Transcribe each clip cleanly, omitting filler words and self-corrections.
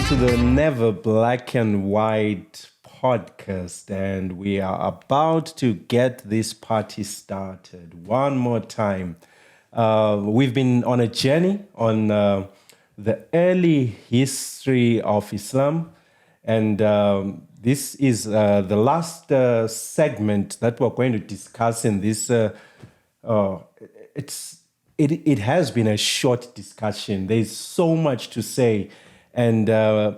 to the Never Black and White podcast, and we are about to get this party started one more time. We've been on a journey on the early history of Islam, and this is the last segment that we're going to discuss in this. It has been a short discussion. There's so much to say. And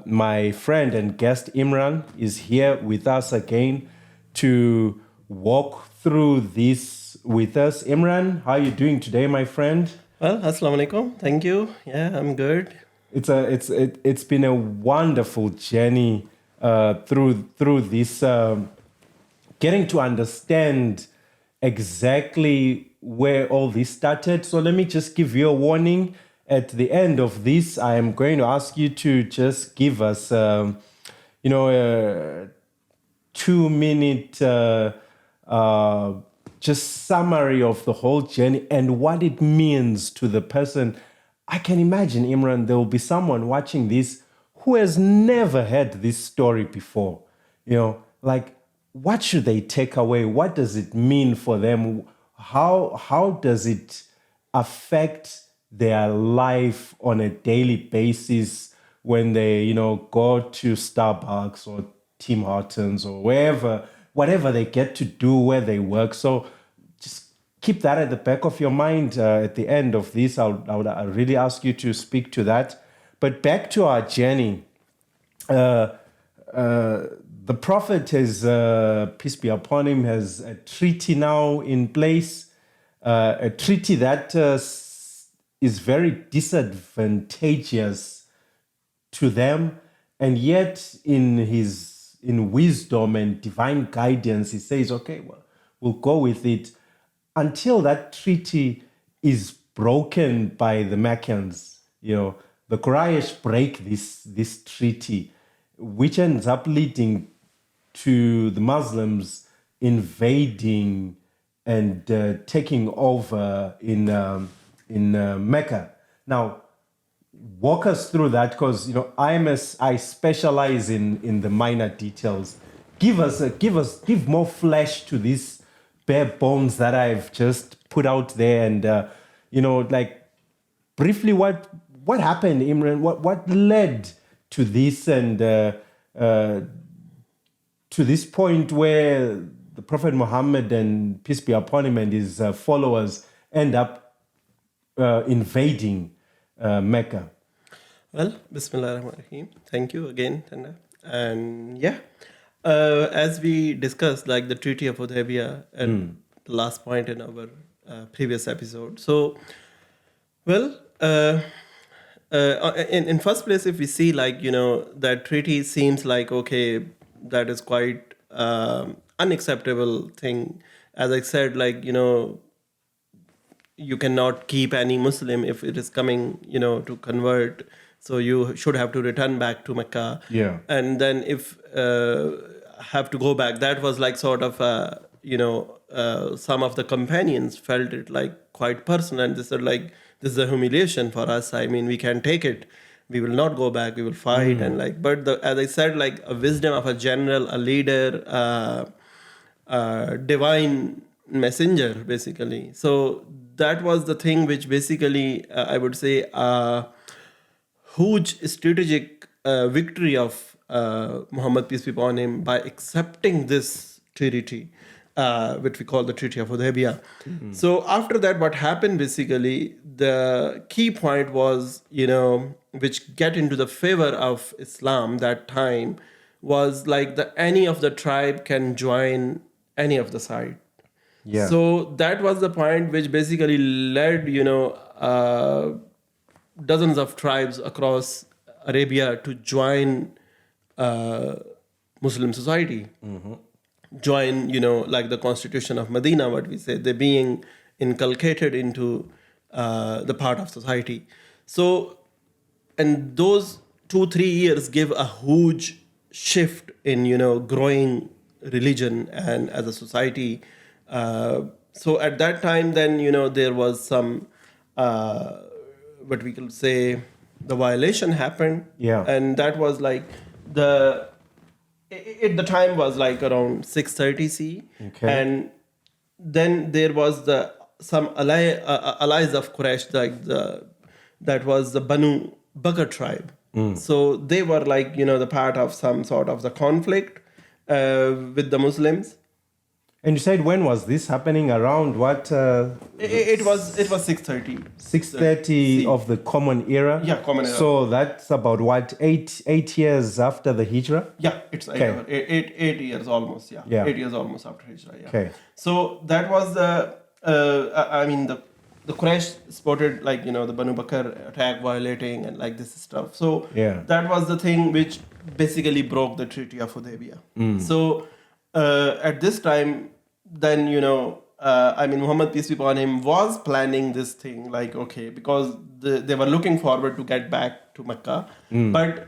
my friend and guest Imran is here with us again to walk through this with us. Imran, how are you doing today, my friend? Well, assalamu alaikum. Thank you. Yeah, I'm good. It's been a wonderful journey through this, getting to understand exactly where all this started. So let me just give you a warning. At the end of this, I am going to ask you to just give us, a 2-minute just summary of the whole journey and what it means to the person. I can imagine, Imran, there will be someone watching this who has never heard this story before. What should they take away? What does it mean for them? How does it affect their life on a daily basis when they, go to Starbucks or Tim Hortons or whatever they get to do where they work. So just keep that at the back of your mind. At the end of this, I would really ask you to speak to that. But back to our journey. The Prophet has, peace be upon him, has a treaty now in place, a treaty that is very disadvantageous to them, and yet in wisdom and divine guidance, he says, okay, well, we'll go with it until that treaty is broken by the Meccans. The Quraysh break this treaty, which ends up leading to the Muslims invading and taking over in Mecca. Now, walk us through that, because I specialize in the minor details. Give more flesh to these bare bones that I've just put out there, and briefly what happened, Imran? What led to this, and to this point where the Prophet Muhammad, and peace be upon him, and his followers end up invading Mecca? Well, Bismillah ar-Rahman ar-Rahim. Thank you again, Tanda. And yeah, as we discussed, like the Treaty of Hudaybiyyah and the last point in our previous episode. So, well, in first place, if we see that treaty seems like, okay, that is quite unacceptable thing. As I said, you cannot keep any Muslim if it is coming, to convert. So you should have to return back to Mecca. Yeah. And then if have to go back, that was like sort of, some of the companions felt it like quite personal. And they said this is a humiliation for us. I mean, we can't take it. We will not go back. We will fight. And as I said, a wisdom of a general, a leader, divine messenger, basically. So that was the thing which basically, I would say, huge strategic victory of Muhammad, peace be upon him, by accepting this treaty, which we call the Treaty of Hudaybiyyah. Mm-hmm. So after that, what happened basically, the key point was, which get into the favor of Islam that time, was any of the tribe can join any of the side. Yeah. So that was the point which basically led, dozens of tribes across Arabia to join Muslim society. Mm-hmm. Join, the Constitution of Medina, what we say, they're being inculcated into the part of society. So, and those 2-3 years give a huge shift in, growing religion and as a society. So at that time, then, there was some, what we could say, the violation happened. Yeah. And that was like at the time was like around 630 C. Okay. And then there was some allies of Quraysh, like that was the Banu Bakr tribe. So they were like, the part of some sort of the conflict with the Muslims. And you said when was this happening? Around what? It was 630. 630 of the Common Era? Yeah, Common Era. So that's about what, eight years after the Hijrah? Yeah, it's like Okay. 8 years almost. Yeah. Yeah. 8 years almost after Hijrah. Yeah. Okay. So that was the Quraysh spotted like, the Banu Bakr attack violating and like this stuff. So Yeah. that was the thing which basically broke the Treaty of Hudaybiyyah. So at this time, then, Muhammad, peace be upon him, was planning this thing like, okay, because they were looking forward to get back to Mecca. But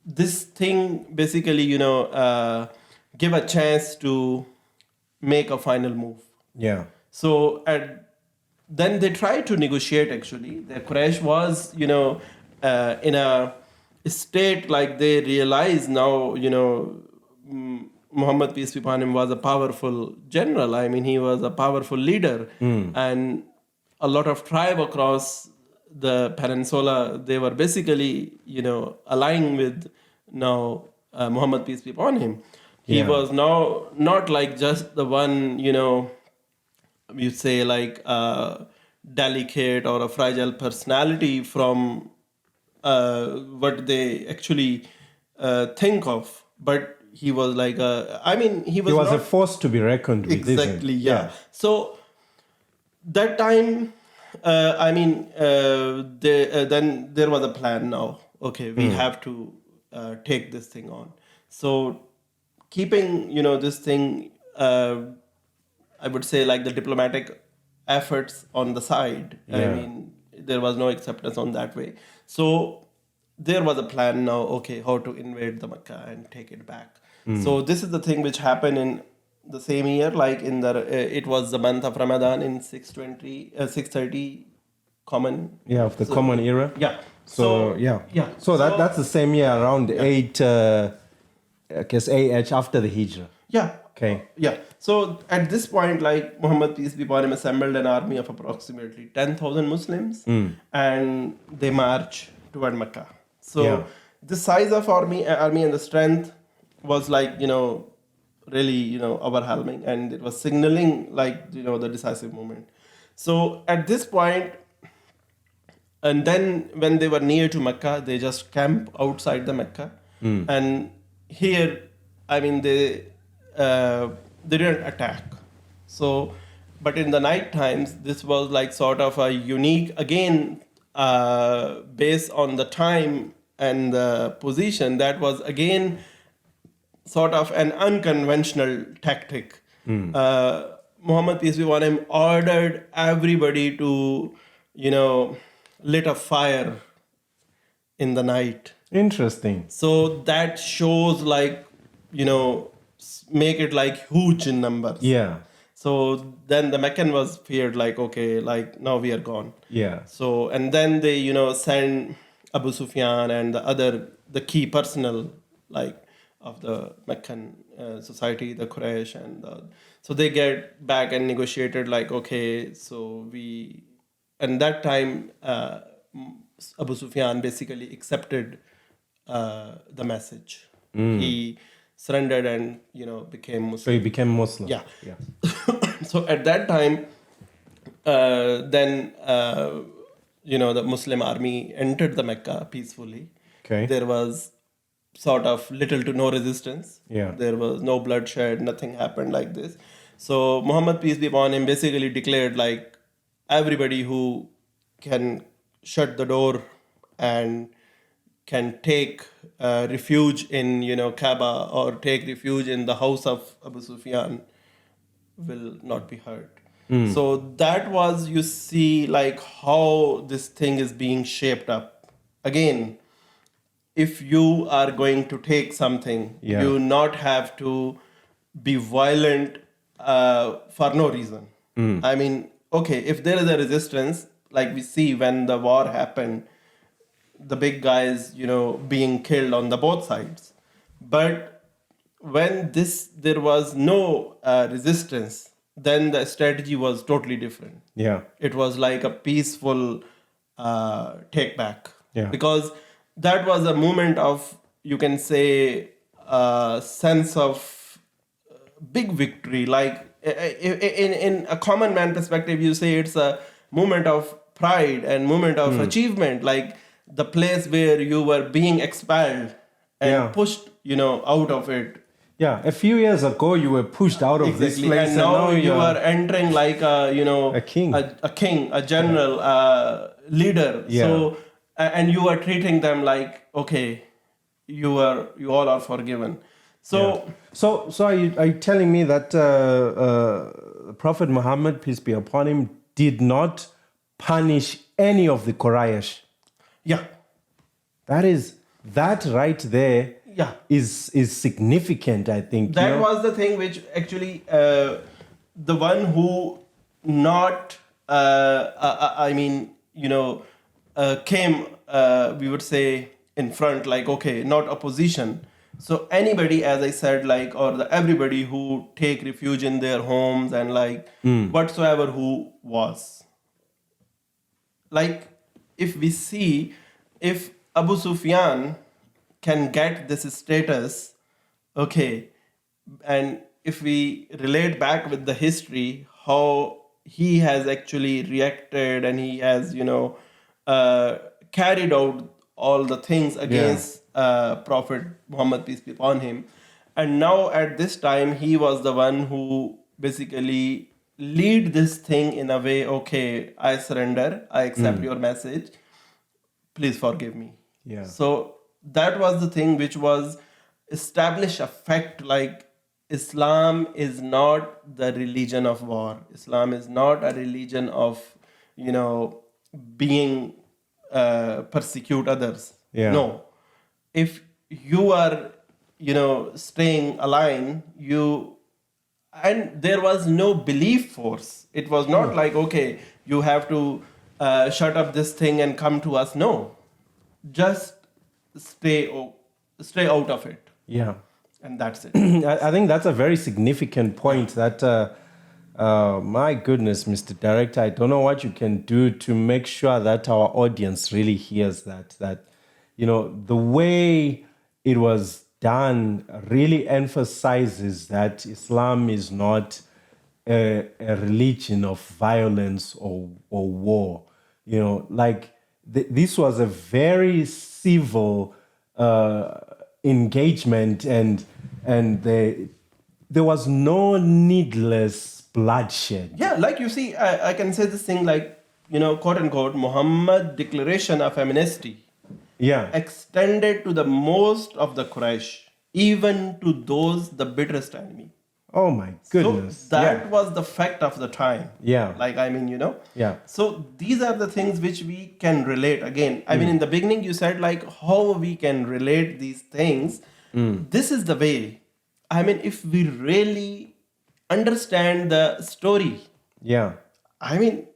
this thing basically, give a chance to make a final move. Yeah. So then they tried to negotiate actually. The Quraysh was, in a state like they realized now, Muhammad, peace be upon him, was a powerful general. I mean, he was a powerful leader. And a lot of tribe across the peninsula, they were basically, aligning with now Muhammad, peace be upon him. He Yeah. was now not like just the one, you say like a delicate or a fragile personality from what they actually think of, but he was like he was He was not, a force to be reckoned with. isn't exactly, it? yeah. So that time, then there was a plan now. Okay, we have to take this thing on. So keeping, this thing, I would say like the diplomatic efforts on the side. I Yeah. mean, there was no acceptance on that way. So there was a plan now, okay, how to invade the Mecca and take it back. So this is the thing which happened in the same year, like it was the month of Ramadan in 630 common. Yeah, of the Common Era. Yeah. So, yeah. Yeah. So that's the same year, around 8, I guess, AH after the Hijrah. Yeah. Okay. Yeah. So at this point, like Muhammad, peace be upon him, assembled an army of approximately 10,000 Muslims and they march toward Mecca. So Yeah. the size of army and the strength was like, really, overwhelming, and it was signaling like, the decisive moment. So at this point, and then when they were near to Mecca, they just camp outside the Mecca. And here, they didn't attack. So, but in the night times, this was like sort of a unique, again, based on the time and the position, that was again sort of an unconventional tactic. Muhammad, peace be upon him, ordered everybody to, lit a fire in the night. Interesting. So that shows like, make it like huge in numbers. Yeah. So then the Meccan was feared like, okay, like now we are gone. Yeah. So, and then they, send Abu Sufyan and the key personnel like of the Meccan society, the Quraysh, so they get back and negotiated like, okay, so and that time Abu Sufyan basically accepted the message. He surrendered and, became Muslim. So he became Muslim. Yeah. Yeah. So at that time, then, the Muslim army entered the Mecca peacefully. Okay. There was sort of little to no resistance. Yeah. There was no bloodshed, nothing happened like this. So Muhammad, peace be upon him, basically declared like everybody who can shut the door and can take refuge in, Kaaba, or take refuge in the house of Abu Sufyan will not be hurt. So that was, you see, like how this thing is being shaped up. Again, if you are going to take something, Yeah. you not have to be violent for no reason. Okay, if there is a resistance, like we see when the war happened, the big guys, being killed on the both sides. But when there was no resistance, then the strategy was totally different. Yeah. It was like a peaceful take back. Yeah. Because that was a moment of, you can say, a sense of big victory. Like in a common man perspective, you say it's a moment of pride and moment of achievement, like the place where you were being expelled and pushed, out of it. Yeah, a few years ago you were pushed out of this place, and now you are entering like a king, a general, leader. Yeah. So and you are treating them like, okay, you all are forgiven. So so are you telling me that Prophet Muhammad, peace be upon him, did not punish any of the Quraysh? Yeah. That right there Yeah. is significant, I think. That was the thing which actually, the one who not, came, we would say, in front, like, okay, not opposition. So anybody, as I said, like, or everybody who take refuge in their homes and like whatsoever who was. Like, if we see, if Abu Sufyan can get this status, okay, and if we relate back with the history, how he has actually reacted and he has, carried out all the things against Prophet Muhammad, peace be upon him. And now at this time, he was the one who basically lead this thing in a way, okay, I surrender, I accept your message, please forgive me. Yeah. So that was the thing which was establish a fact, like Islam is not the religion of war. Islam is not a religion of, being persecute others. Yeah. No. If you are, staying aligned, and there was no belief force. It was not like, okay, you have to shut up this thing and come to us. No. Just stay out of it. Yeah. And that's it. I think that's a very significant point that, my goodness, Mr. Director, I don't know what you can do to make sure that our audience really hears that, the way it was done really emphasizes that Islam is not a religion of violence or war. This was a very civil engagement, and there was no needless bloodshed. Yeah, like you see, I can say this thing like, quote unquote, Muhammad declaration of amnesty extended to the most of the Quraysh, even to those the bitterest enemy. Oh my goodness. So that was the fact of the time. Yeah. Like, Yeah. So these are the things which we can relate. Again, I mean, in the beginning, you said like how we can relate these things. This is the way. I mean, if we really understand the story. Yeah. I mean,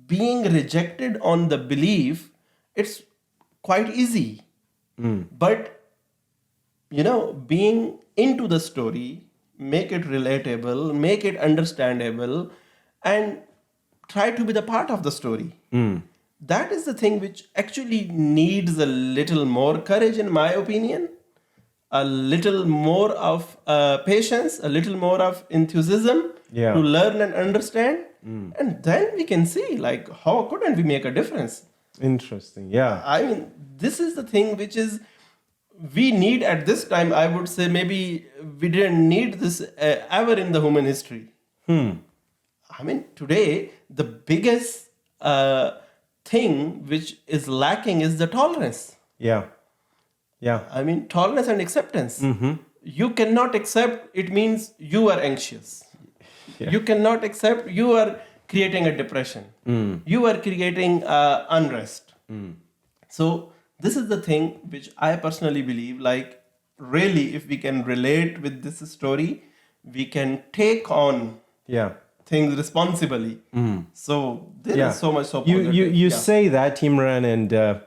being rejected on the belief, it's quite easy. But, being into the story, make it relatable, make it understandable, and try to be the part of the story. That is the thing which actually needs a little more courage, in my opinion, a little more of patience, a little more of enthusiasm to learn and understand. And then we can see, like, how couldn't we make a difference? Interesting. Yeah. I mean, this is the thing which is we need at this time. I would say maybe we didn't need this ever in the human history. I mean, today, the biggest thing which is lacking is the tolerance. Yeah. Yeah. I mean, tolerance and acceptance. You cannot accept, it means you are anxious. Yeah. You cannot accept, you are creating a depression. You are creating unrest. So this is the thing which I personally believe, like, really, if we can relate with this story, we can take on things responsibly. So there is so much support. You say that, Imran, and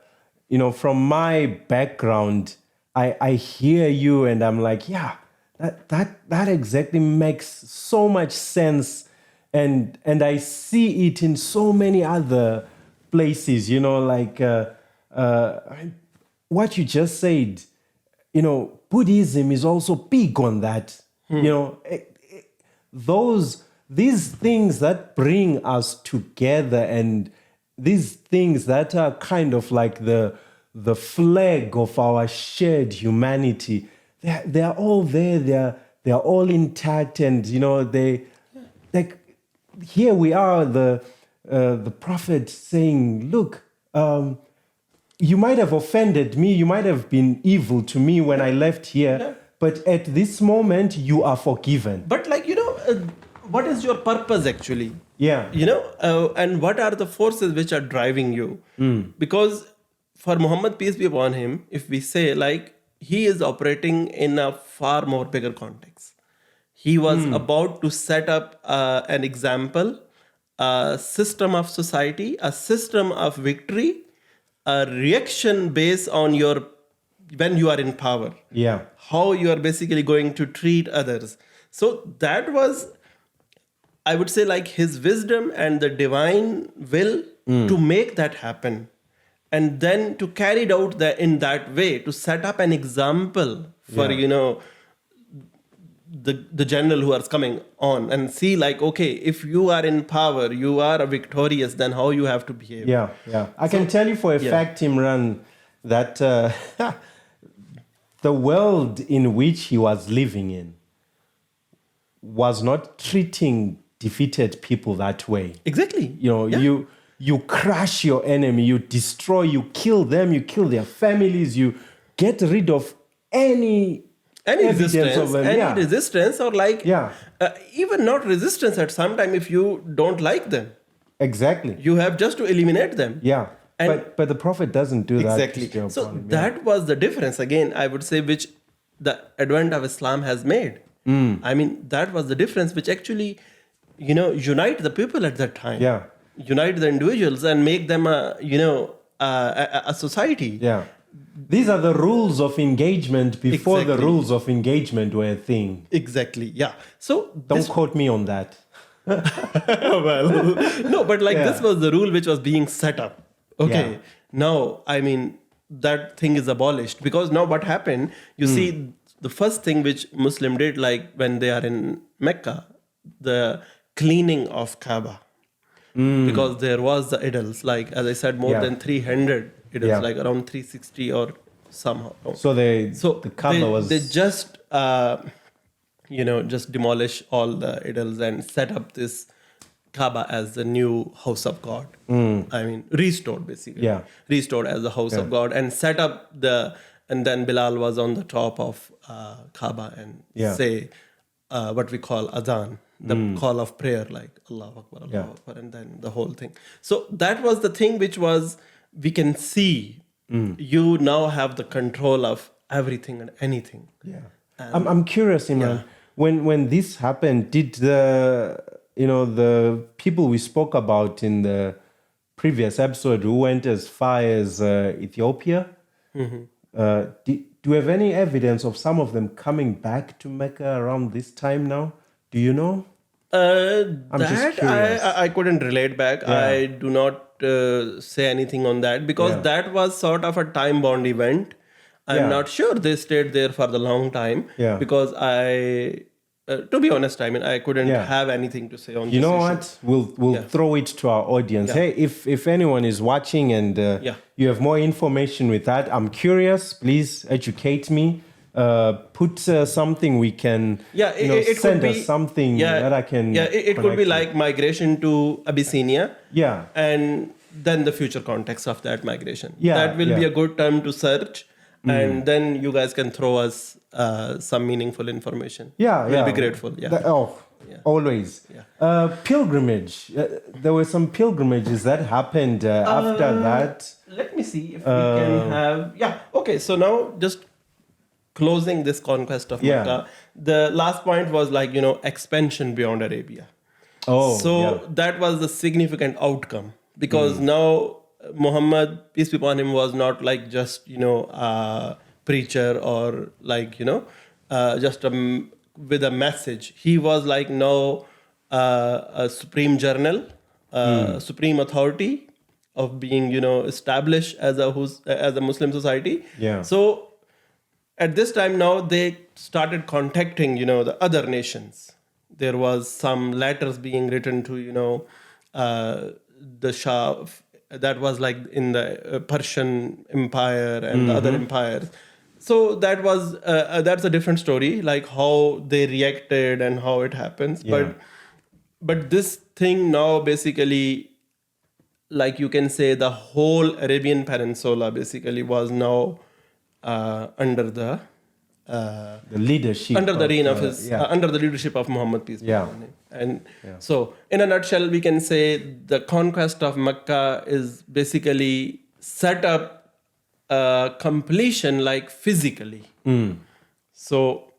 from my background, I hear you and I'm like, yeah, that exactly makes so much sense. And I see it in so many other places, like what you just said, Buddhism is also big on that. These things that bring us together, and these things that are kind of like the flag of our shared humanity, they're all there. They're all intact, and they like here we are, the prophet saying, look, you might have offended me, you might have been evil to me when I left here, but at this moment you are forgiven. But what is your purpose actually? Yeah. And what are the forces which are driving you? Because for Muhammad, peace be upon him, if we say he is operating in a far more bigger context. He was about to set up an example, a system of society, a system of victory, a reaction based on when you are in power. Yeah. How you are basically going to treat others. So that was, I would say, his wisdom and the divine will to make that happen. And then to carry it out in that way, to set up an example for, the general who is coming on, and see okay, if you are in power, you are a victorious, then how you have to behave. Yeah. I can tell you for a fact, Imran, that the world in which he was living in was not treating defeated people that way. Exactly. You crush your enemy, you destroy, you kill them, you kill their families, you get rid of any resistance of them. Resistance, or even not resistance at some time if you don't like them. Exactly. You have just to eliminate them. Yeah. But the Prophet doesn't do that. Exactly. So that was the difference, again, I would say, which the advent of Islam has made. I mean, that was the difference which actually, unite the people at that time. Yeah. Unite the individuals and make them a society. Yeah. These are the rules of engagement before the rules of engagement were a thing. Exactly. Yeah. So don't quote me on that. Well, no, but this was the rule which was being set up. Okay. Yeah. Now, I mean, that thing is abolished, because now what happened, you see, the first thing which Muslim did, when they are in Mecca, the cleaning of Kaaba. Because there was the idols, as I said, more than 300 idols, around 360 or somehow. So the Kaaba was... They just, just demolish all the idols and set up this Kaaba as the new house of God. I mean, restored basically. Yeah. Restored as the house of God, and set up and then Bilal was on the top of Kaaba and say what we call adhan. The call of prayer, Allahu Akbar, Allahu Akbar, and then the whole thing. So that was the thing which was, we can see, you now have the control of everything and anything. Yeah. I'm curious, Imran, when this happened, did the people we spoke about in the previous episode who went as far as Ethiopia, do you have any evidence of some of them coming back to Mecca around this time now? Do you know? I'm just curious. I couldn't relate back. Yeah. I do not say anything on that, because that was sort of a time-bound event. I'm not sure they stayed there for the long time, because to be honest, I mean, I couldn't have anything to say on this. You know what? We'll throw it to our audience. Hey, if anyone is watching and you have more information with that, I'm curious. Please educate me. Put something we can, it send us something that I can. Yeah, it could be like migration to Abyssinia. Yeah. And then the future context of that migration. Yeah. That will be a good term to search. And then you guys can throw us some meaningful information. We'll be grateful. Always. Yeah. Pilgrimage. There were some pilgrimages that happened after that. Let me see if we can have. Yeah. Okay. So now just closing this conquest of Mecca, the last point was expansion beyond Arabia. That was the significant outcome, because now Muhammad, peace be upon him, was not like just, a preacher or like, just with a message. He was like no a supreme journal, supreme authority of being, established as a Muslim society. Yeah. So at this time now they started contacting, the other nations. There was some letters being written to, the Shah, that was like in the Persian Empire and the other empires. So that was that's a different story, like how they reacted and how it happens. Yeah. But this thing now basically, like you can say, the whole Arabian Peninsula basically was now under the leadership under the reign of his under the leadership of Muhammad, peace be Yeah. upon him. And so, in a nutshell, we can say the conquest of Mecca is basically set up completion like physically. So,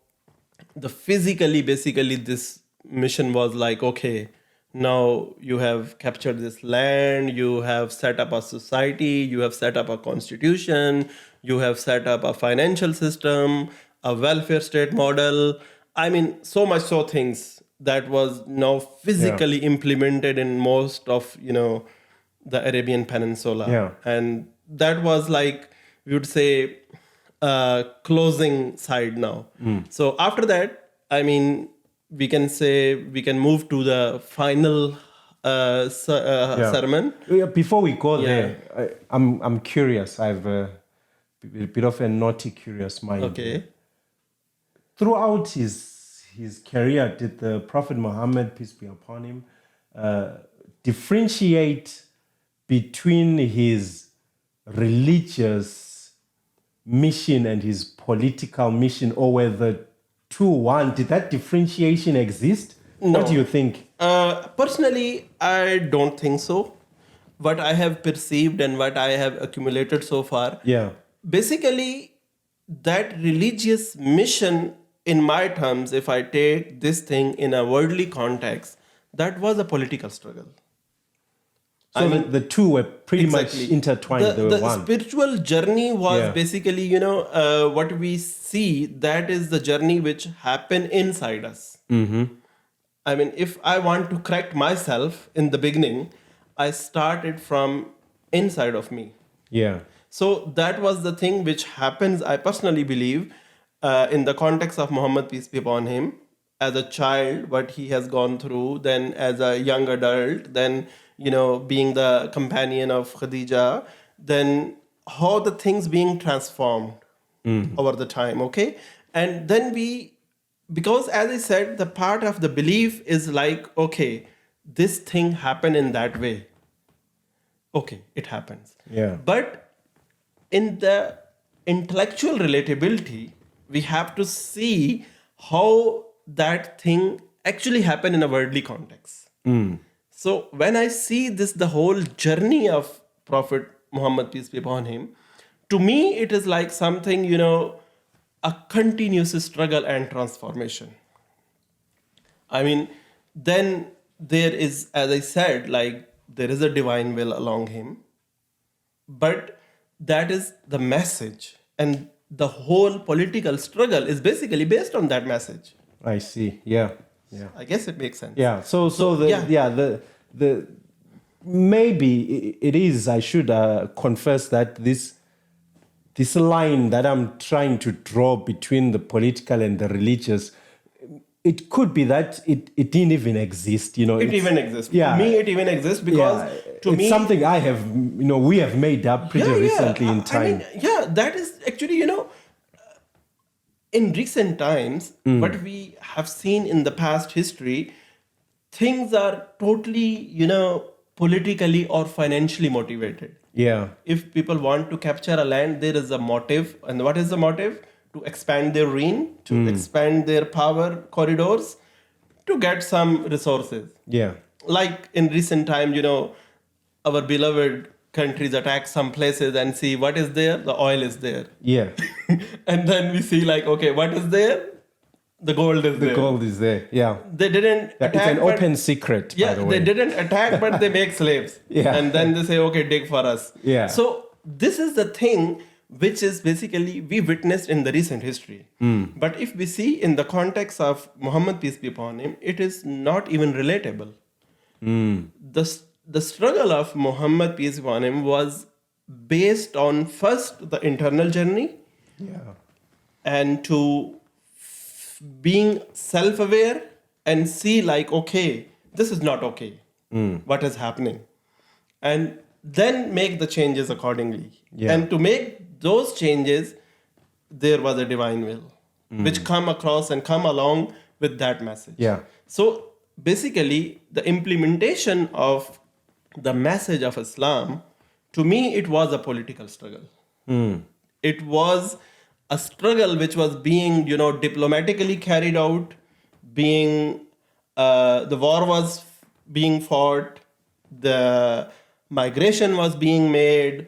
the physically, basically, this mission was like, okay, now you have captured this land, you have set up a society, you have set up a constitution, you have set up a financial system, a welfare state model. I mean, so much so things that was now physically implemented in most of, the Arabian Peninsula. Yeah. And that was like, we would say, closing side now. So after that, I mean, we can say we can move to the final sermon. Before we go there, I'm curious. I have a bit of a naughty, curious mind. Okay. Throughout his career, did the Prophet Muhammad, peace be upon him, differentiate between his religious mission and his political mission, or were the two one? Did that differentiation exist? No. What do you think? Personally, I don't think so. What I have perceived and what I have accumulated so far, basically, that religious mission, in my terms, if I take this thing in a worldly context, that was a political struggle. So the two were pretty much intertwined. The spiritual journey was basically, what we see, that is the journey which happened inside us. I mean, if I want to correct myself in the beginning, I started from inside of me. Yeah. So that was the thing which happens, I personally believe, in the context of Muhammad, peace be upon him, as a child, what he has gone through, then as a young adult, then, being the companion of Khadija, then how the things being transformed over the time, okay? And then because as I said, the part of the belief is like, okay, this thing happened in that way. Okay, it happens. Yeah. But in the intellectual relatability, we have to see how that thing actually happened in a worldly context. So when I see this, the whole journey of Prophet Muhammad, peace be upon him, to me, it is like something, a continuous struggle and transformation. I mean, then there is, as I said, like there is a divine will along him, but that is the message, and the whole political struggle is basically based on that message. I see. Yeah. I guess it makes sense. Yeah. So the maybe it is. I should confess that this line that I'm trying to draw between the political and the religious, it could be that it didn't even exist. It even exists. Yeah. To me, it even exists because to it's me, something I have. We have made up pretty recently in time. I mean, that is actually, in recent times, what we have seen in the past history, things are totally, politically or financially motivated. Yeah. If people want to capture a land, there is a motive. And what is the motive? To expand their reign, to expand their power corridors, to get some resources. Yeah. Like in recent time, our beloved countries attack some places and see what is there. The oil is there. Yeah. And then we see like, okay, what is there? the gold is The there. gold is there. Yeah. They didn't Yeah, attack. it's an but- open secret, Yeah, by the way. they didn't attack, but they make slaves. Yeah. And then they say, okay, dig for us. Yeah. So this is the thing which is basically we witnessed in the recent history. But if we see in the context of Muhammad, peace be upon him, it is not even relatable. The struggle of Muhammad, peace be upon him, was based on first the internal journey Yeah. and to being self-aware and see like, okay, this is not okay. What is happening? And then make the changes accordingly. Yeah. And to make those changes, there was a divine will, which come across and come along with that message. Yeah. So basically, the implementation of the message of Islam, to me, it was a political struggle. It was a struggle which was being, diplomatically carried out, being, the war was being fought, the migration was being made.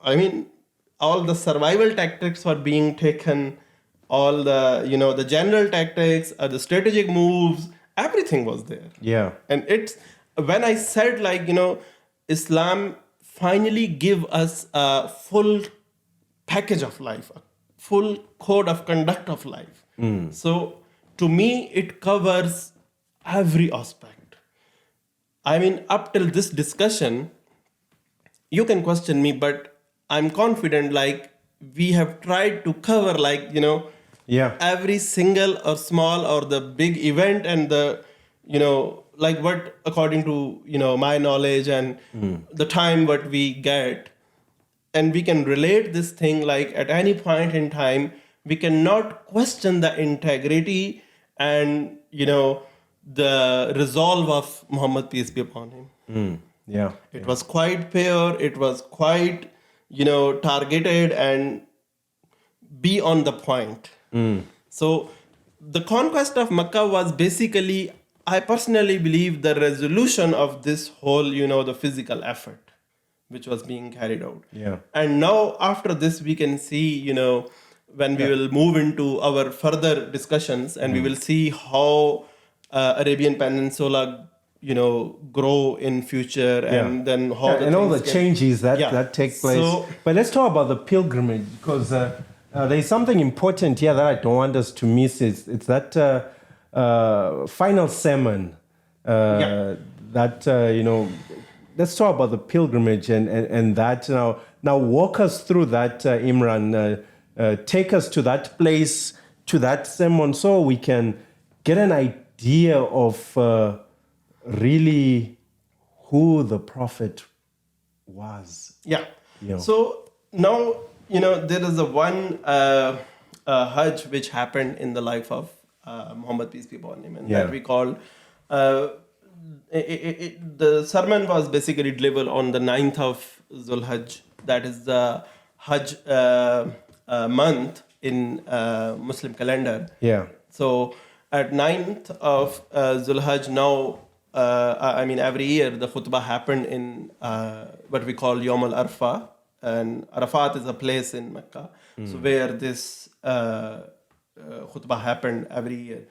I mean, all the survival tactics were being taken, all the, the general tactics, the strategic moves, everything was there. Yeah. And it's when I said like, Islam finally give us a full package of life, a full code of conduct of life. So to me, it covers every aspect. I mean, up till this discussion, you can question me, but I'm confident like we have tried to cover like, Yeah. every single or small or the big event and the, like what according to, my knowledge and the time what we get. And we can relate this thing like at any point in time, we cannot question the integrity and, the resolve of Muhammad, peace be upon him. Yeah. It was quite pure, it was quite, targeted and be on the point. So the conquest of Mecca was basically, I personally believe, the resolution of this whole, the physical effort which was being carried out. Yeah. And now after this, we can see, when we will move into our further discussions and we will see how Arabian Peninsula, grow in future and then how and all the things get- changes that, Yeah. that take place. So- But let's talk about the pilgrimage because there's something important here that I don't want us to miss. It's that final sermon that, let's talk about the pilgrimage and that. Now walk us through that, Imran. Take us to that place, to that sermon, so we can get an idea of really who the prophet was. Yeah. Yeah. So now, there is a one Hajj which happened in the life of Muhammad, peace be upon him, and that we call, the sermon was basically delivered on the 9th of Zulhajj. That is the Hajj month in Muslim calendar. Yeah. So at 9th of Zulhajj now, every year the khutbah happened in what we call Yom al-Arfa. And Arafat is a place in Mecca, so where this khutbah happened every year.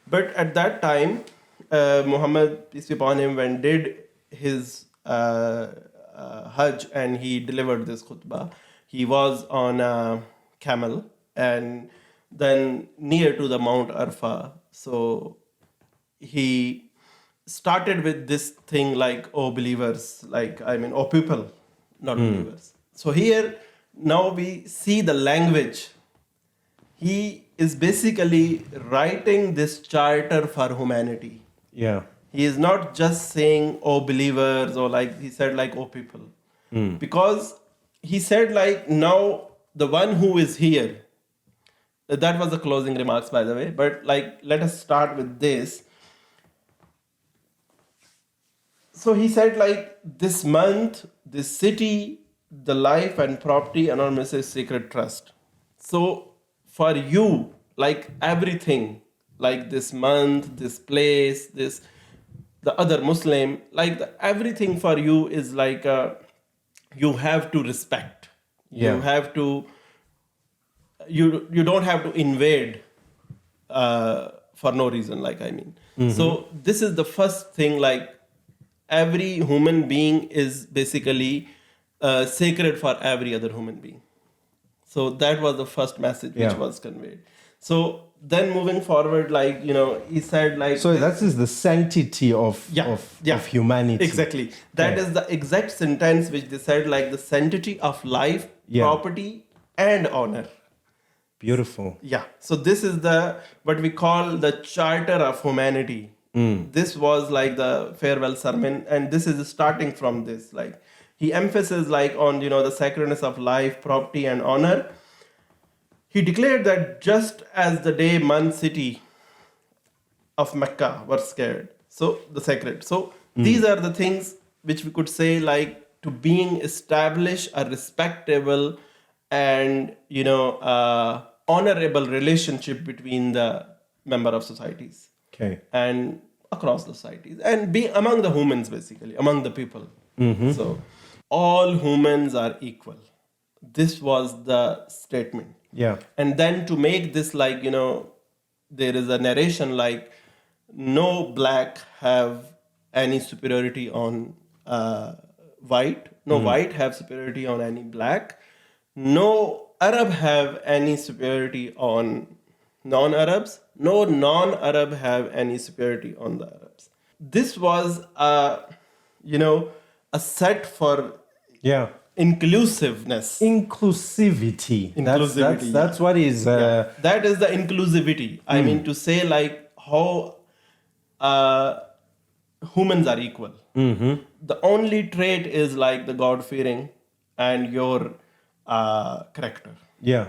But at that time, Muhammad, peace be upon him, when did his Hajj and he delivered this khutbah, he was on a camel and then near to the Mount Arfa. So he started with this thing like, oh believers, oh people, not believers. So here, now we see the language. He is basically writing this charter for humanity. Yeah. He is not just saying, oh believers, or like he said, like, oh people. Because he said, like, now the one who is here. That was the closing remarks, by the way. But like, let us start with this. So he said, like, this month, this city, the life and property, anonymous is sacred trust. So for you, like everything, like this month, this place, the other Muslim, like everything for you is like, you have to respect. Yeah. You have to, you don't have to invade for no reason, like I mean. So this is the first thing, like every human being is basically sacred for every other human being. So that was the first message which Yeah. was conveyed. So then moving forward, like, he said like... So that is the sanctity of humanity. Exactly. That is the exact sentence which they said, like the sanctity of life, property, and honor. Beautiful. Yeah. So this is what we call the charter of humanity. This was like the farewell sermon, and this is starting from this. Like he emphasizes like on the sacredness of life, property, and honor. He declared that just as the day, month, city of Mecca were scared, so the sacred. So these are the things which we could say like to being establish a respectable and honorable relationship between the member of societies. Okay. And across the societies and be among the humans, basically among the people. So all humans are equal. This was the statement. Yeah. And then to make this like there is a narration like no black have any superiority on white, no white have superiority on any black, no Arab have any superiority on non-Arabs, no non-Arab have any superiority on the Arabs. This was a set for inclusiveness. Inclusivity. Inclusivity, That's what is... That is the inclusivity. I mean to say like how humans are equal. The only trait is like the God-fearing and your character. Yeah.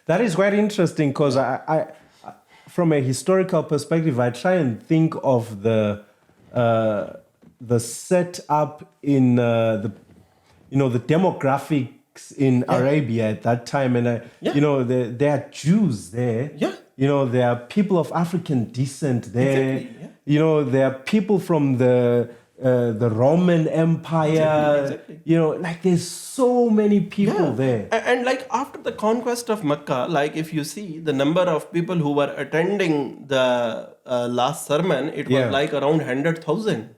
That is quite interesting because I, from a historical perspective, I try and think of the setup in the demographics in Arabia at that time, and there are Jews there. Yeah. There are people of African descent there. Exactly, yeah. There are people from the Roman Empire. Exactly. Like there's so many people there. And like after the conquest of Mecca, like if you see the number of people who were attending the last sermon, it was like around 100,000.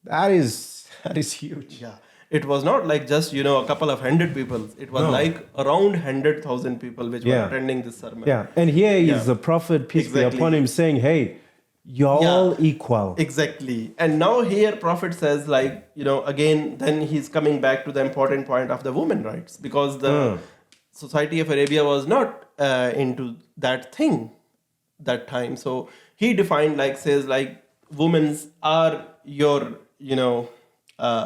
That is huge. Yeah. It was not like just, a couple of 100 people. It was like around 100,000 people which were attending this sermon. Yeah. And here is the prophet, peace be upon him, saying, hey, you're all equal. Exactly. And now here prophet says like, again, then he's coming back to the important point of the women rights, because the society of Arabia was not into that thing that time. So he defined says women's are your,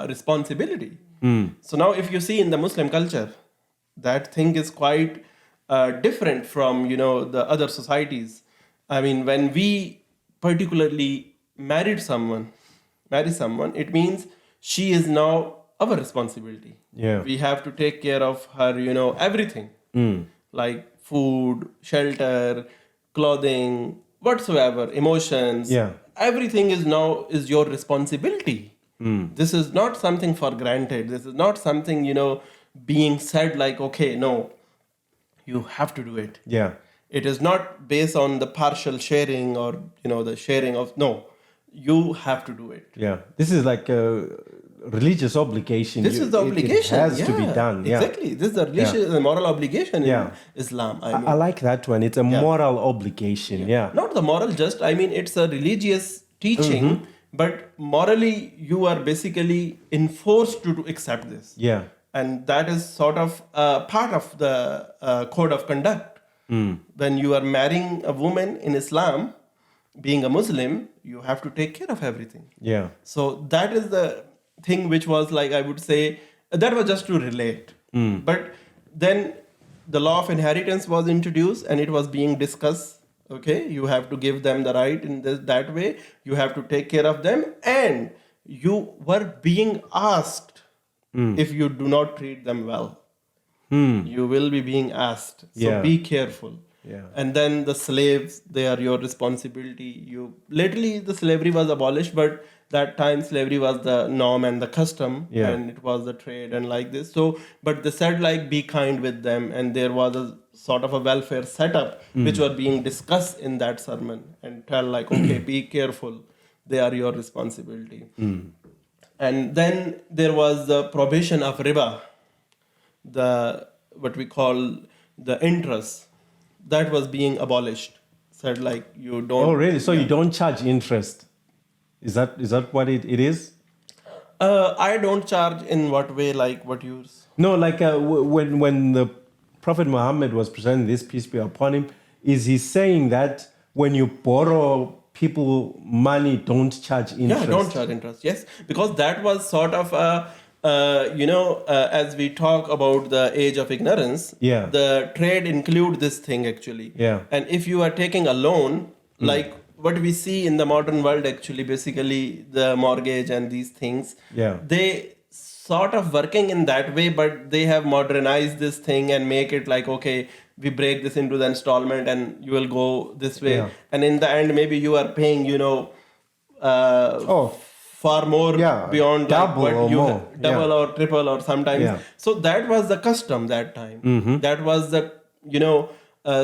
responsibility. So now if you see in the Muslim culture, that thing is quite different from, the other societies. I mean, when we particularly marry someone, it means she is now our responsibility. Yeah. We have to take care of her, everything. Like food, shelter, clothing, whatsoever, emotions. Yeah. Everything is your responsibility. This is not something for granted. This is not something, being said like, okay, no, you have to do it. Yeah. It is not based on the partial sharing or, the sharing of, no, you have to do it. Yeah. This is like a religious obligation. This is the obligation. It has to be done. Yeah. Exactly. This is the religious and moral obligation in Islam. I like that one. It's a moral obligation. Yeah. Not the moral it's a religious teaching, but morally you are basically enforced to accept this. Yeah. And that is sort of part of the code of conduct. When you are marrying a woman in Islam, being a Muslim, you have to take care of everything. Yeah. So that is the thing which was I would say, that was just to relate. But then the law of inheritance was introduced and it was being discussed. Okay, you have to give them the right in that way. You have to take care of them. And you were being asked if you do not treat them well. You will be being asked. So be careful. Yeah. And then the slaves, they are your responsibility. Literally the slavery was abolished, but that time slavery was the norm and the custom, and it was the trade and like this. So, but they said be kind with them, and there was a sort of a welfare setup which were being discussed in that sermon, and tell like, okay, be careful, they are your responsibility. And then there was the prohibition of riba, the what we call the interest, that was being abolished. Said like, you don't. Oh, really? So you don't charge interest? Is that what it is? I don't charge in what way, like what you. No, like when the Prophet Muhammad was presenting this, peace be upon him, is he saying that when you borrow people money, don't charge interest? Yeah, don't charge interest. Yes, because that was sort of as we talk about the age of ignorance, Yeah. the trade include this thing actually. Yeah. And if you are taking a loan, like what we see in the modern world, actually, basically the mortgage and these things, Yeah. they sort of working in that way, but they have modernized this thing and make it like, okay, we break this into the installment and you will go this way. Yeah. And in the end, maybe you are paying, far more beyond double like what or you more. double or triple or sometimes. Yeah. So that was the custom that time. That was the,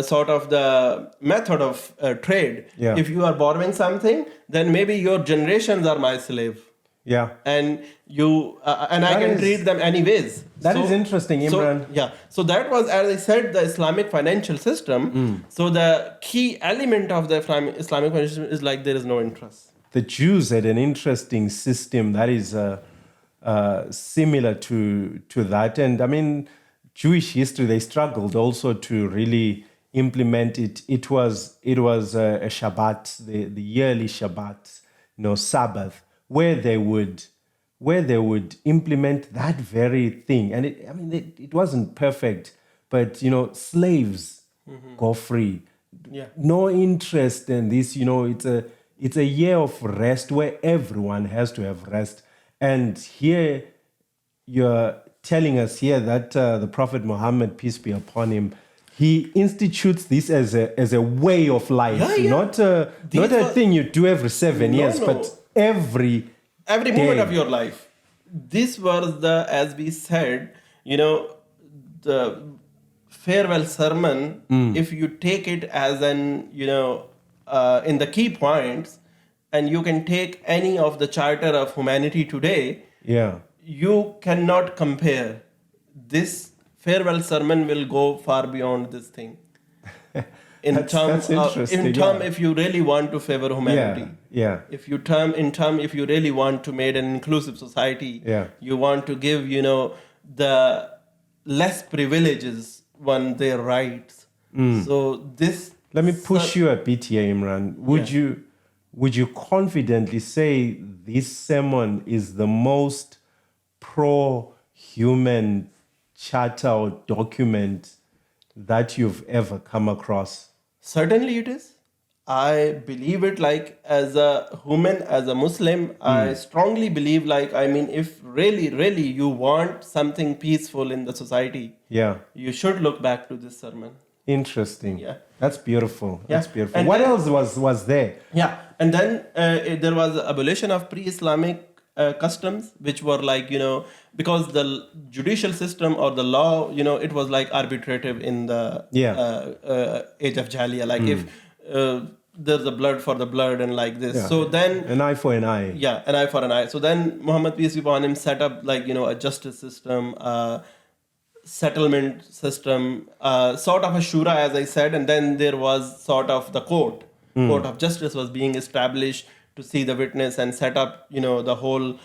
sort of the method of trade. Yeah. If you are borrowing something, then maybe your generations are my slave. Yeah. And you and I can treat them anyways. That is interesting, Imran. So that was, as I said, the Islamic financial system. So the key element of the Islamic financial system is like, there is no interest. The Jews had an interesting system that is similar to that, and I mean, Jewish history, they struggled also to really implement it. It was a Shabbat, the yearly Shabbat, Sabbath, where they would implement that very thing. And it wasn't perfect, but slaves go free. Yeah. No interest in this, it's a year of rest where everyone has to have rest. And here you're telling us here that the Prophet Muhammad, peace be upon him, he institutes this as a way of life, not a thing you do every 7 years, but every moment of your life. This was as we said, the farewell sermon. If you take it as an, in the key points, and you can take any of the charter of humanity today, you cannot compare. This farewell sermon will go far beyond this thing. If you really want to favor humanity, if you really want to make an inclusive society, you want to give, the less privileges their rights. So this. Let me push you a bit here, Imran. Would you confidently say this sermon is the most pro-human charter or document that you've ever come across? Certainly it is. I believe it, like, as a human, as a Muslim, I strongly believe, like, if really you want something peaceful in the society, you should look back to this sermon. Interesting. Yeah. That's beautiful. Yeah. That's beautiful. And what then, else was there? Yeah. And then there was abolition of pre-Islamic customs, which were like, because the judicial system or the law, it was like arbitrative in the age of Jahiliyyah. Like if there's a blood for the blood and like this. Yeah. So then... An eye for an eye. Yeah, an eye for an eye. So then Muhammad, peace be upon him, set up like, a justice system, settlement system, sort of a shura, as I said, and then there was sort of the court of justice was being established to see the witness and set up, the whole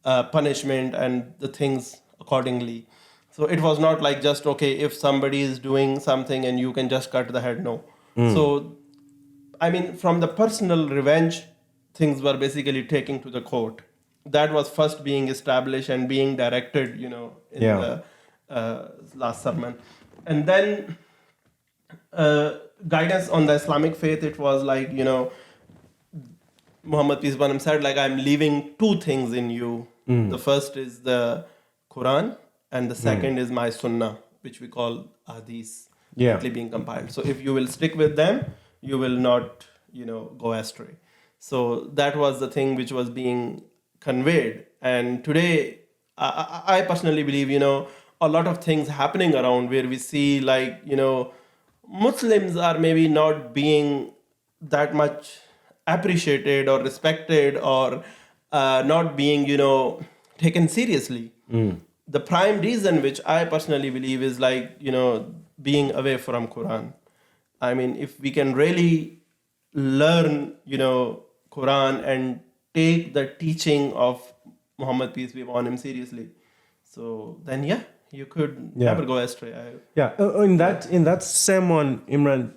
punishment and the things accordingly. So it was not like just, okay, if somebody is doing something and you can just cut the head, no. So, from the personal revenge, things were basically taken to the court. That was first being established and being directed, in the last sermon. And then guidance on the Islamic faith, it was like, Muhammad, peace be upon him, said, like, I'm leaving two things in you. The first is the Quran, and the second is my Sunnah, which we call Hadith, being compiled. So if you will stick with them, you will not, go astray. So that was the thing which was being conveyed. And today, I personally believe, a lot of things happening around where we see, like, Muslims are maybe not being that much appreciated or respected, or not being, taken seriously. The prime reason, which I personally believe, is like, being away from Quran. I mean, if we can really learn, Quran and take the teaching of Muhammad, peace be upon him, seriously, so then you could Yeah. never go astray. In that sermon, Imran,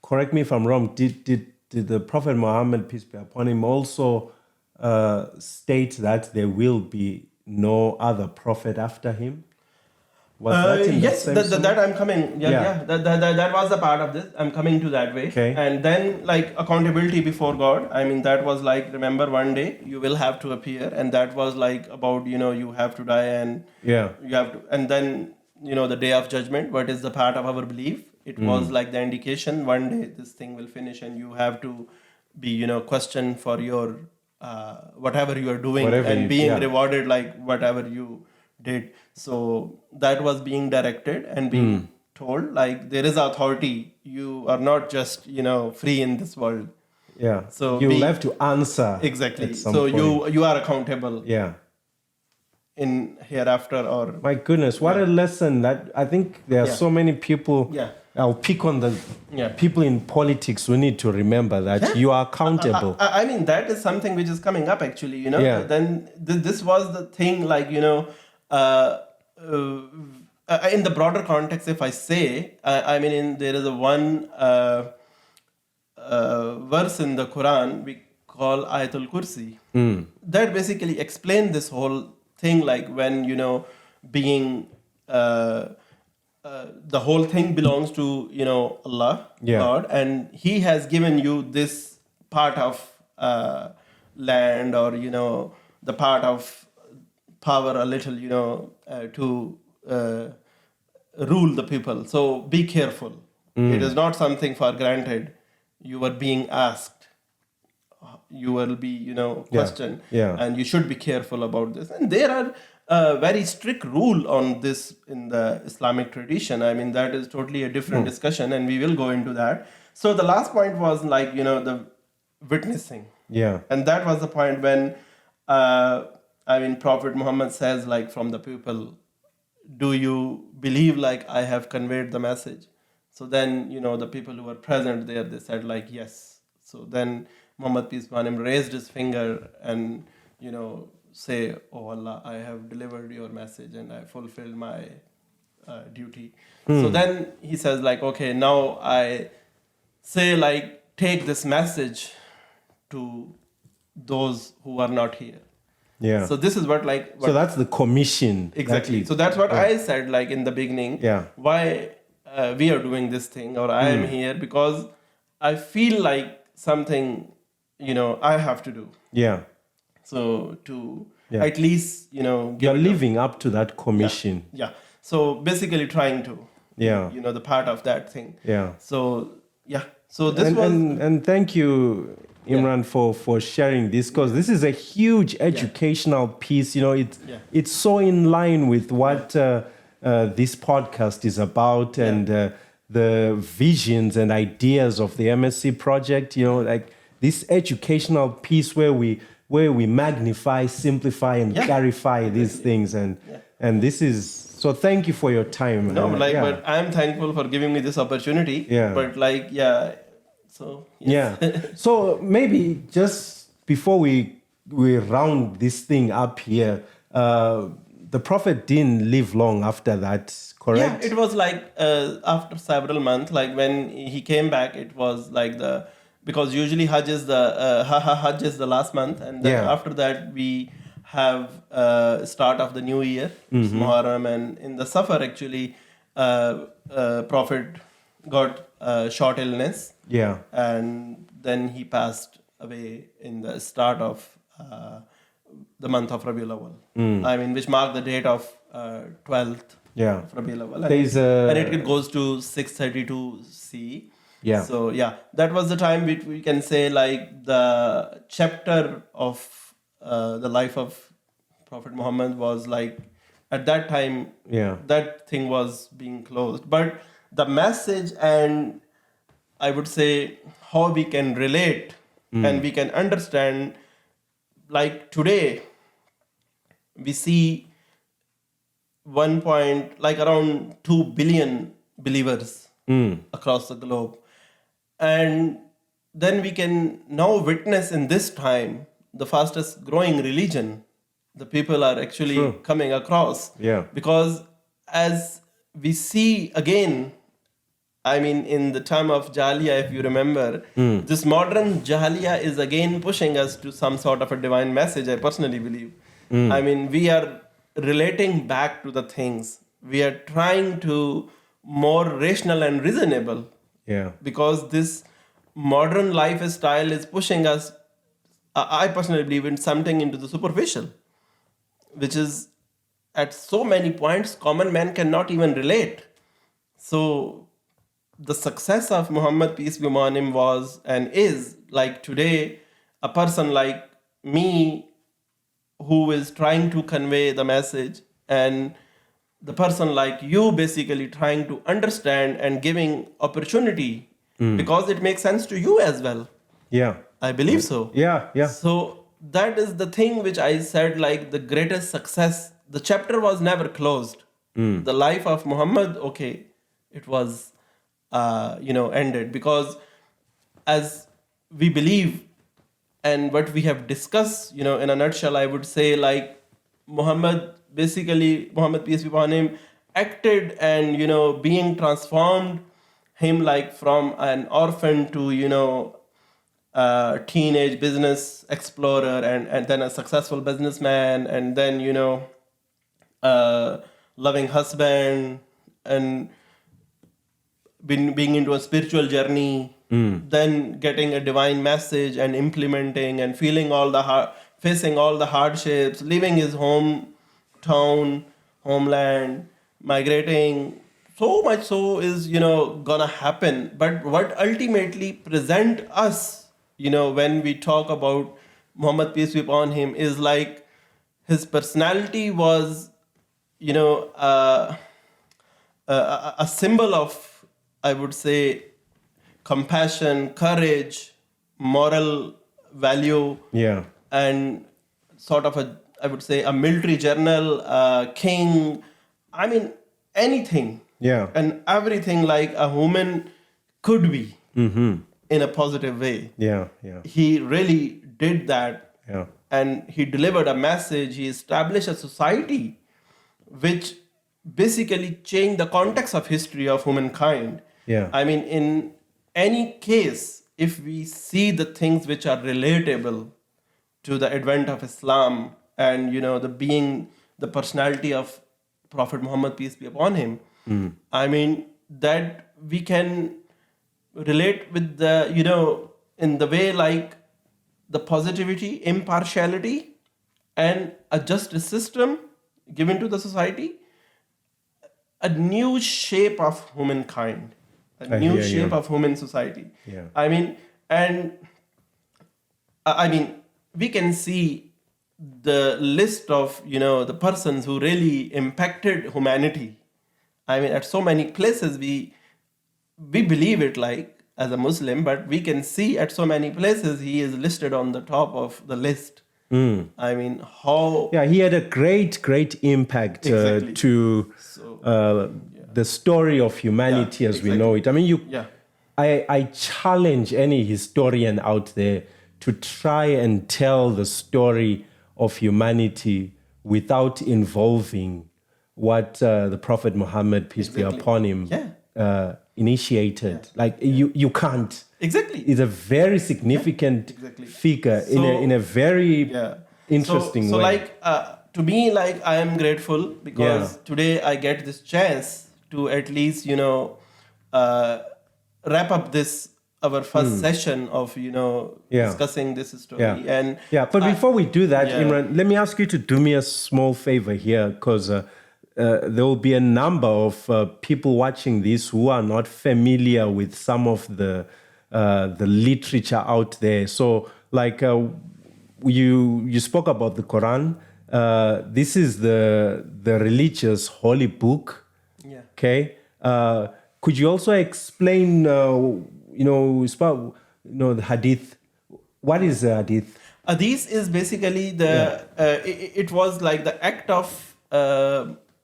correct me if I'm wrong, did the Prophet Muhammad, peace be upon him, also state that there will be no other prophet after him? Was that in Yes, same that sermon? I'm coming. Yeah. That was a part of this. I'm coming to that way. Okay. And then, like, accountability before God. I mean, that was like, remember, one day you will have to appear, and that was like about, you have to die, and Yeah. you have to, and then, the day of judgment. What is the part of our belief? It was like the indication. One day this thing will finish, and you have to be, questioned for your whatever you are doing, Whatever and you- being yeah. rewarded like whatever you did. So that was being directed and being told, like, there is authority. You are not just, free in this world. Yeah. So You'll have to answer. Exactly. At some So point. you are accountable Yeah. in hereafter, or My goodness, what a lesson! That I think there are Yeah. so many people. Yeah. I'll pick on the Yeah. people in politics who need to remember that you are accountable. I mean, that is something which is coming up, actually, Yeah. Then this was the thing, like, in the broader context, if I say, I mean, there is a one verse in the Quran we call Ayatul Kursi, that basically explains this whole thing, like, when, being the whole thing belongs to, Allah, Yeah. God, and He has given you this part of land, or, the part of power a little, to rule the people. So be careful. It is not something for granted. You are being asked. You will be, questioned. Yeah. And you should be careful about this. And there are very strict rule on this in the Islamic tradition. I mean, that is totally a different discussion, and we will go into that. So the last point was, like, the witnessing. Yeah. And that was the point when, Prophet Muhammad says, like, from the people, do you believe, like, I have conveyed the message? So then, the people who were present there, they said, like, yes. So then Muhammad, peace be upon him, raised his finger and, say, oh Allah, I have delivered your message and I fulfilled my duty. So then he says, like, okay, now I say, like, take this message to those who are not here. Yeah. So this is what, like, So that's the commission. exactly. So that's what I said, like, in the beginning. Yeah. Why we are doing this thing, or I am here, because I feel like something, I have to do. Yeah. So to Yeah. at least, give You're it living up to that commission. Yeah. So basically trying to, Yeah. the part of that thing. Yeah. So, yeah. So this and, was. and thank you, Imran, for sharing this, because this is a huge educational piece. It's so in line with what this podcast is about, and the visions and ideas of the MSc project. Like this educational piece where we magnify, simplify, and clarify these things, and this is. So thank you for your time. No, but I'm thankful for giving me this opportunity. Yeah. But so yes. Yeah. So maybe just before we round this thing up here, the Prophet didn't live long after that, correct? Yeah, it was like after several months, like when he came back, it was like because usually Hajj is the last month, and then after that we have start of the new year, Muharram, and in the Safar, actually, Prophet got short illness. Yeah. And then he passed away in the start of the month of Rabiul Awwal. Which marked the date of 12th of Rabiul Awwal. And it goes to 632 CE. Yeah. So, that was the time which we can say, like, the chapter of the life of Prophet Muhammad was, like, At that time, Yeah. that thing was being closed. But the message, and I would say how we can relate and we can understand, like today, we see 1 point, like around 2 billion believers across the globe. And then we can now witness in this time the fastest growing religion the people are actually True. coming across. Yeah. Because as we see again, I mean, in the time of Jahiliyyah, if you remember, this modern Jahiliyyah is again pushing us to some sort of a divine message, I personally believe. I mean, we are relating back to the things. We are trying to more rational and reasonable. Yeah. Because this modern lifestyle is pushing us, I personally believe, in something into the superficial, which is at so many points common man cannot even relate. So the success of Muhammad, peace be upon him, was and is, like today, a person like me who is trying to convey the message, and the person like you basically trying to understand and giving opportunity because it makes sense to you as well. Yeah. I believe so. Yeah. Yeah. So that is the thing which I said, like the greatest success. The chapter was never closed. The life of Muhammad, okay, it was, ended, because as we believe and what we have discussed, in a nutshell, I would say, like Muhammad, peace be upon him, acted and, being transformed him like from an orphan to, teenage business explorer, and then a successful businessman, and then loving husband, and being into a spiritual journey, then getting a divine message and implementing and facing all the hardships, leaving his homeland, migrating. So much so is gonna happen. But what ultimately present us, when we talk about Muhammad, peace be upon him, is like his personality was, a symbol of, I would say, compassion, courage, moral value, Yeah. and sort of I would say, a military general, king. I mean, anything. Yeah. And everything like a human could be in a positive way. Yeah. Yeah. He really did that. Yeah. And he delivered a message. He established a society which basically changed the context of history of humankind. Yeah. I mean, in any case, if we see the things which are relatable to the advent of Islam and the personality of Prophet Muhammad, peace be upon him, I mean, that we can relate with the in the way like the positivity, impartiality, and a justice system given to the society, a new shape of humankind, a I new hear shape you. of human society. Yeah. I mean, and I mean, we can see the list of the persons who really impacted humanity. I mean, at so many places we believe it, like as a Muslim, but we can see at so many places he is listed on the top of the list. I mean, how? Yeah, he had a great impact Exactly. to the story of humanity as we know it. I mean, Yeah. I challenge any historian out there to try and tell the story of humanity without involving what the Prophet Muhammad, peace be upon him, initiated. Like you can't. Exactly. Is a very significant figure in a very interesting so way. like to me, like I am grateful because today I get this chance to at least wrap up this our first session of discussing this story. And but before we do that, yeah. Imran, let me ask you to do me a small favor here, because there will be a number of people watching this who are not familiar with some of the literature out there. So, like you spoke about the Quran, this is the religious holy book. Yeah. Okay. Could you also explain, the hadith? What is the hadith? Hadith is basically it was like the act of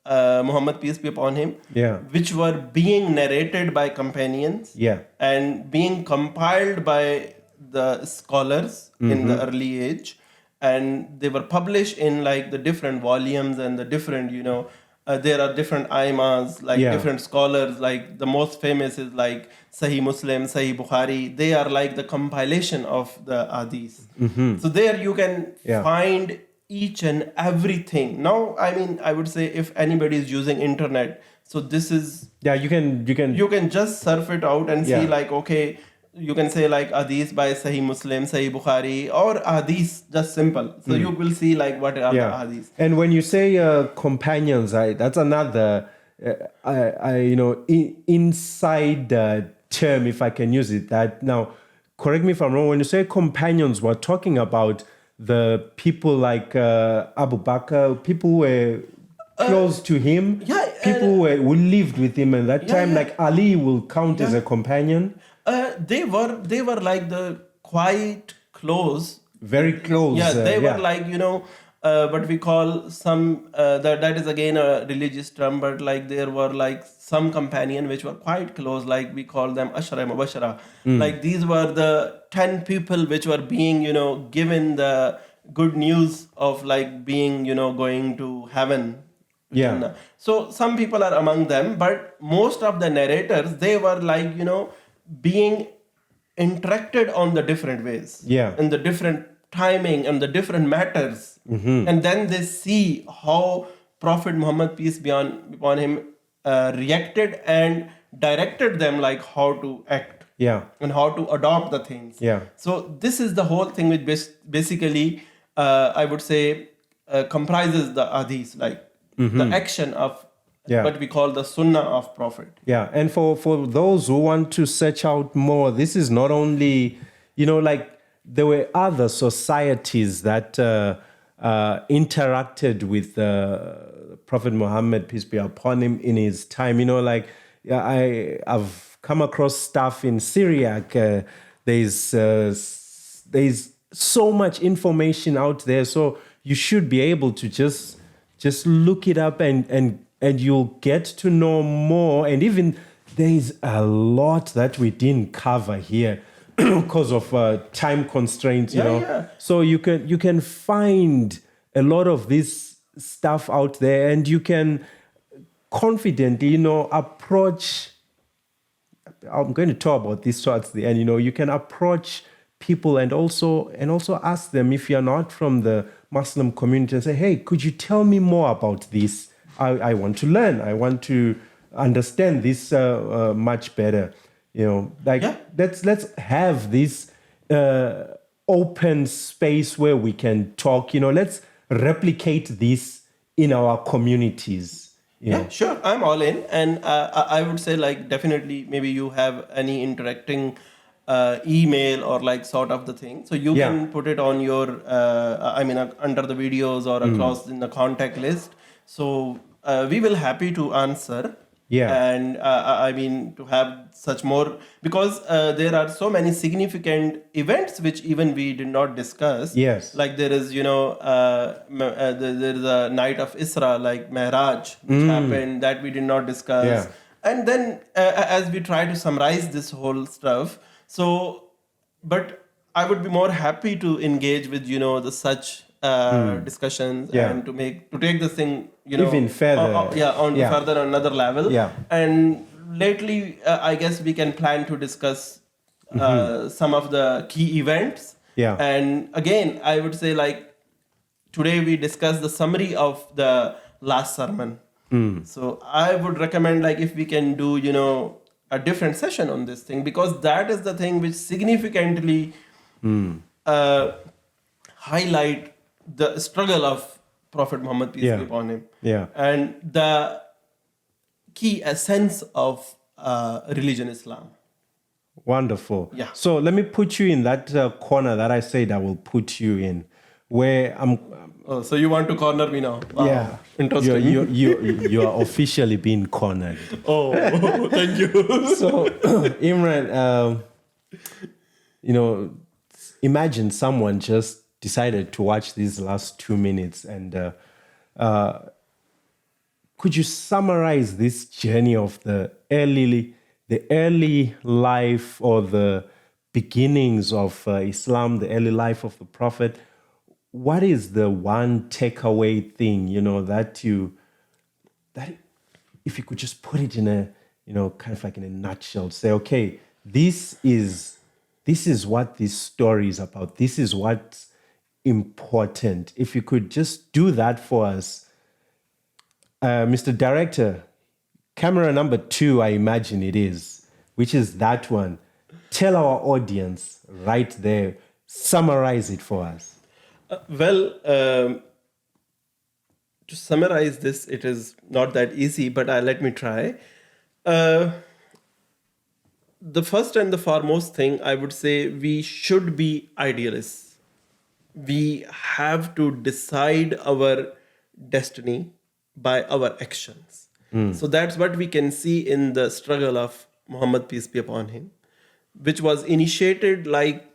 Muhammad, peace be upon him, Yeah. which were being narrated by companions, Yeah. and being compiled by the scholars in the early age, and they were published in like the different volumes and the different, there are different aimas, like Yeah. different scholars, like the most famous is like Sahih Muslim, Sahih Bukhari. They are like the compilation of the hadith. So there you can Yeah. find each and everything. Now, I mean, I would say if anybody is using internet, so this is, Yeah, you can just surf it out and Yeah. see like, okay, you can say like hadith by Sahih Muslim, Sahih Bukhari, or hadith, just simple. So you will see like what are the hadith. And when you say companions, that's another, inside term, if I can use it. That now, correct me if I'm wrong. When you say companions, we're talking about the people like Abu Bakr, people who were close to him, people who lived with him at that time. Like Ali will count as a companion. They were like the quite close. Very close. Yeah, they were like, what we call some, that is again a religious term, but like there were like some companion which were quite close, like we call them Ashara Mubashara. Like these were the 10 people which were being, given the good news of like being, going to heaven. Yeah. Jannah. So some people are among them, but most of the narrators, they were like, being interacted on the different ways. Yeah. In the different timing and the different matters. And then they see how Prophet Muhammad, peace be upon him, reacted and directed them like how to act. Yeah. And how to adopt the things. Yeah. So this is the whole thing which basically, I would say, comprises the hadith, like the action of what we call the sunnah of Prophet. Yeah, and for those who want to search out more, this is not only, like there were other societies that interacted with Prophet Muhammad, peace be upon him, in his time. I've come across stuff in Syriac. There's so much information out there, so you should be able to just look it up and you'll get to know more. And even there's a lot that we didn't cover here because of time constraints, you know. Yeah. So you can find a lot of this stuff out there, and you can confidently, approach. I'm going to talk about this towards the end. You can approach people and also ask them, if you're not from the Muslim community, and say, hey, could you tell me more about this? I want to learn. I want to understand this much better. Let's have this open space where we can talk. Let's replicate this in our communities. Yeah, sure. I'm all in. And I would say, like, definitely, maybe you have any interacting email or like sort of the thing. So you can put it on your, under the videos or across in the contact list. So we will happy to answer. Yeah. And to have such more, because there are so many significant events which even we did not discuss. Yes. Like there is, there is a night of Isra, like Mehraj, which happened that we did not discuss. Yeah. And then as we try to summarize this whole stuff, but I would be more happy to engage with, the such discussions and to take this thing, even further. Further on another level. Yeah. And lately, I guess we can plan to discuss some of the key events. Yeah. And again, I would say, like, today we discussed the summary of the last sermon. So I would recommend, like, if we can do, a different session on this thing, because that is the thing which significantly highlight the struggle of Prophet Muhammad, peace be upon him. Yeah. And the key essence of religion Islam. Wonderful. Yeah. So let me put you in that corner that I said I will put you in. where I'm. Oh, so you want to corner me now? Wow. Yeah, Interesting. you are officially being cornered. Oh, thank you. So, Imran, imagine someone just decided to watch these last 2 minutes, and could you summarize this journey of the early life or the beginnings of Islam, the early life of the Prophet? What is the one takeaway thing, that if you could just put it in a, kind of like in a nutshell, say, okay, this is what this story is about. This is what's important. If you could just do that for us, Mr. Director, camera number 2, I imagine it is, which is that one. Tell our audience right there, summarize it for us. To summarize this, it is not that easy, but let me try. The first and the foremost thing, I would say, we should be idealists. We have to decide our destiny by our actions. So that's what we can see in the struggle of Muhammad, peace be upon him, which was initiated like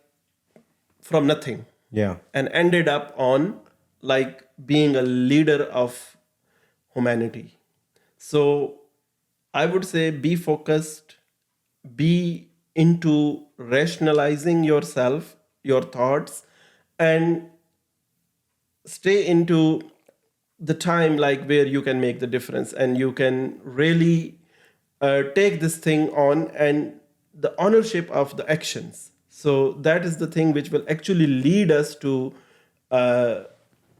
from nothing. Yeah. And ended up on like being a leader of humanity. So I would say be focused, be into rationalizing yourself, your thoughts, and stay into the time like where you can make the difference and you can really take this thing on and the ownership of the actions. So that is the thing which will actually lead us to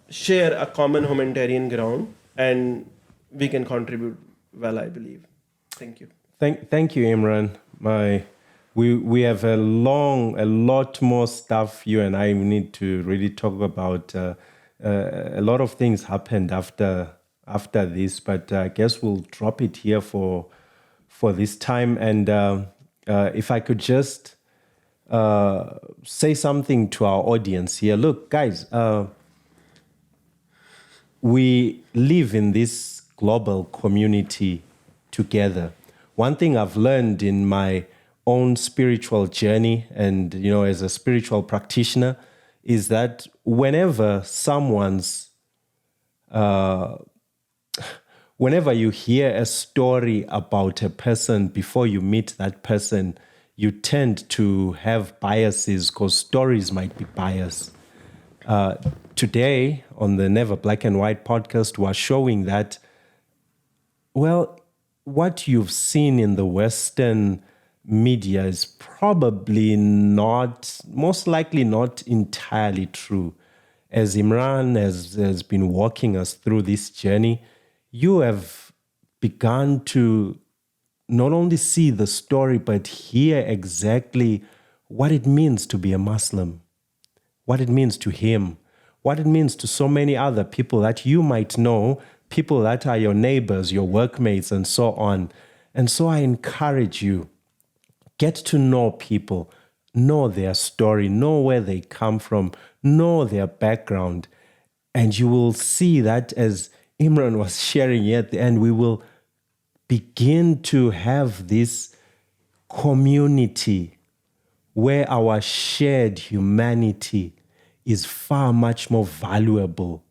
share a common humanitarian ground, and we can contribute well, I believe. Thank you. Thank you, Imran. We have a lot more stuff you and I need to really talk about. A lot of things happened after this, but I guess we'll drop it here for this time. And if I could just say something to our audience here. Look, guys, we live in this global community together. One thing I've learned in my own spiritual journey and, as a spiritual practitioner is that whenever you hear a story about a person before you meet that person, you tend to have biases because stories might be biased. Today, on the Never Black and White podcast, we're showing that, well, what you've seen in the Western media is probably most likely not entirely true. As Imran has been walking us through this journey, you have begun to not only see the story, but hear exactly what it means to be a Muslim, what it means to him, what it means to so many other people that you might know, people that are your neighbors, your workmates, and so on. And so I encourage you, get to know people, know their story, know where they come from, know their background. And you will see that, as Imran was sharing here at the end, we will begin to have this community where our shared humanity is far much more valuable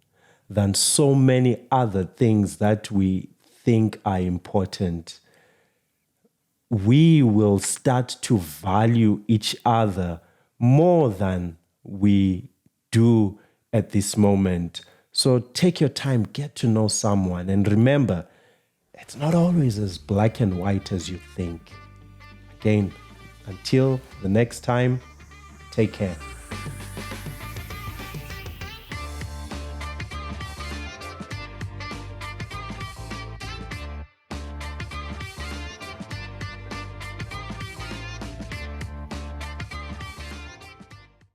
than so many other things that we think are important. We will start to value each other more than we do at this moment. So take your time, get to know someone, and remember, it's not always as black and white as you think. Again, until the next time, take care.